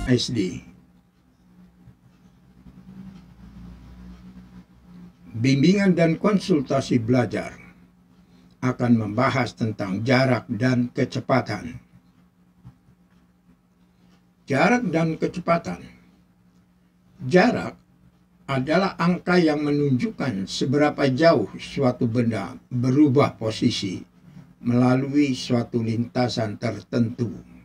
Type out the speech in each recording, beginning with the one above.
SD. Bimbingan dan konsultasi belajar akan membahas tentang jarak dan kecepatan. Jarak dan kecepatan. Jarak adalah angka yang menunjukkan seberapa jauh suatu benda berubah posisi melalui suatu lintasan tertentu.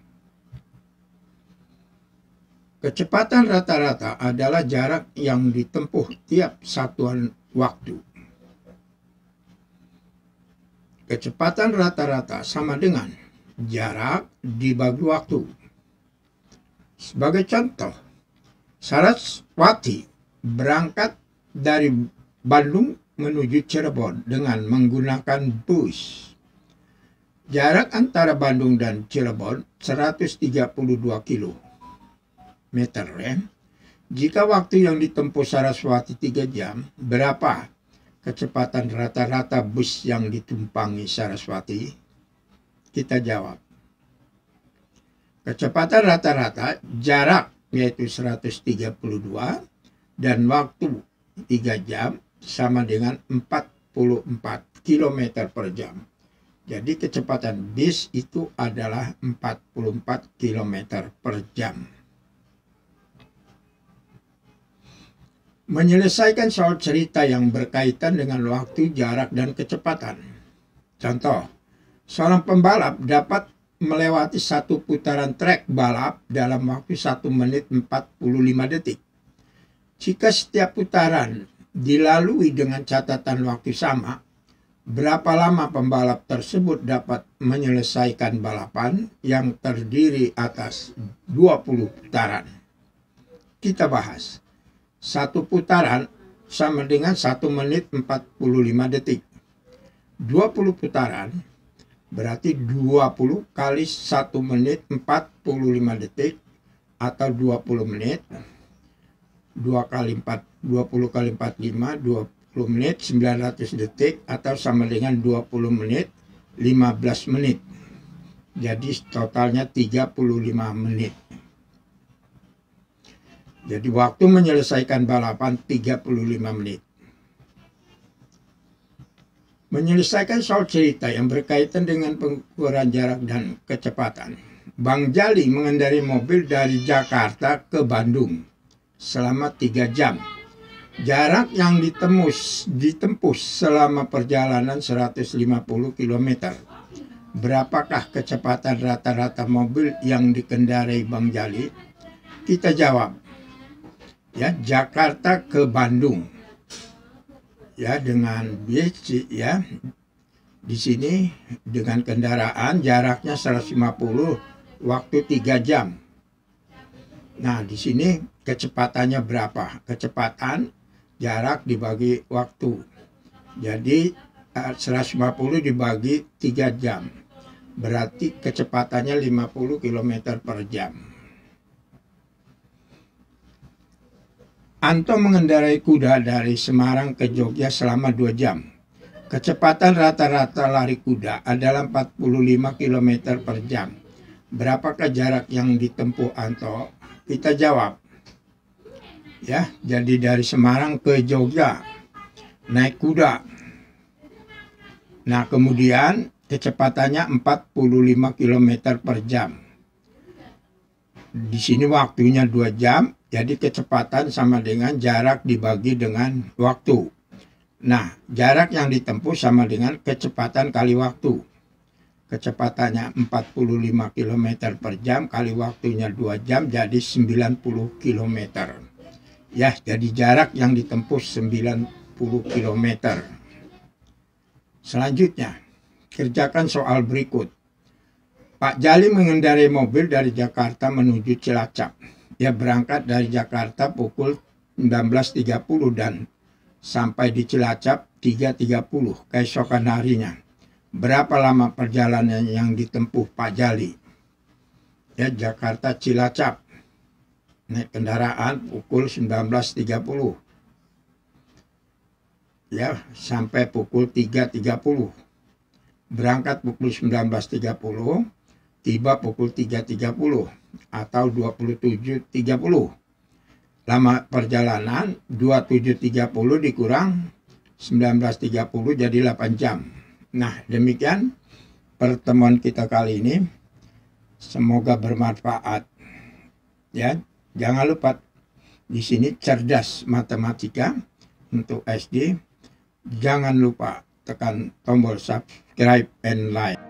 Kecepatan rata-rata adalah jarak yang ditempuh tiap satuan waktu. Kecepatan rata-rata sama dengan jarak dibagi waktu. Sebagai contoh, Saraswati berangkat dari Bandung menuju Cirebon dengan menggunakan bus. Jarak antara Bandung dan Cirebon 132 km. Jika waktu yang ditempuh Saraswati 3 jam, berapa kecepatan rata-rata bus yang ditumpangi Saraswati? Kita jawab. Kecepatan rata-rata jarak yaitu 132 dan waktu 3 jam sama dengan 44 km per jam. Jadi kecepatan bis itu adalah 44 km per jam. Menyelesaikan soal cerita yang berkaitan dengan waktu, jarak, dan kecepatan. Contoh, seorang pembalap dapat melewati satu putaran trek balap dalam waktu 1 menit 45 detik. Jika setiap putaran dilalui dengan catatan waktu sama, berapa lama pembalap tersebut dapat menyelesaikan balapan yang terdiri atas 20 putaran? Kita bahas. Satu putaran sama dengan 1 menit 45 detik. 20 putaran berarti 20 kali 1 menit 45 detik atau 20 menit. 2 kali 4, 20 kali 45, 20 menit 900 detik atau sama dengan 20 menit 15 menit. Jadi totalnya 35 menit. Jadi waktu menyelesaikan balapan 35 menit. Menyelesaikan soal cerita yang berkaitan dengan pengukuran jarak dan kecepatan. Bang Jali mengendarai mobil dari Jakarta ke Bandung selama 3 jam. Jarak yang ditempuh selama perjalanan 150 km. Berapakah kecepatan rata-rata mobil yang dikendarai Bang Jali? Kita jawab. Ya, Jakarta ke Bandung. Ya, dengan bis ya. Di sini dengan kendaraan jaraknya 150, waktu 3 jam. Nah, di sini kecepatannya berapa? Kecepatan jarak dibagi waktu. Jadi 150 dibagi 3 jam. Berarti kecepatannya 50 km per jam. Anto mengendarai kuda dari Semarang ke Jogja selama 2 jam. Kecepatan rata-rata lari kuda adalah 45 km per jam. Berapakah jarak yang ditempuh Anto? Kita jawab. Ya, jadi dari Semarang ke Jogja naik kuda. Nah, kemudian kecepatannya 45 km per jam. Di sini waktunya 2 jam. Jadi kecepatan sama dengan jarak dibagi dengan waktu. Nah, jarak yang ditempuh sama dengan kecepatan kali waktu. Kecepatannya 45 km per jam kali waktunya 2 jam jadi 90 km. Ya, jadi jarak yang ditempuh 90 km. Selanjutnya, kerjakan soal berikut. Pak Jali mengendarai mobil dari Jakarta menuju Cilacap. Dia berangkat dari Jakarta pukul 19.30 dan sampai di Cilacap 3.30 keesokan harinya. Berapa lama perjalanan yang ditempuh Pak Jali? Ya, Jakarta Cilacap. Naik kendaraan pukul 19.30. Ya, sampai pukul 3.30. Berangkat pukul 19.30, tiba pukul 3.30 atau 27.30. Lama perjalanan 27.30 dikurang 19.30 jadi 8 jam. Nah, demikian pertemuan kita kali ini. Semoga bermanfaat. Ya, jangan lupa di sini cerdas matematika untuk SD. Jangan lupa tekan tombol subscribe and like.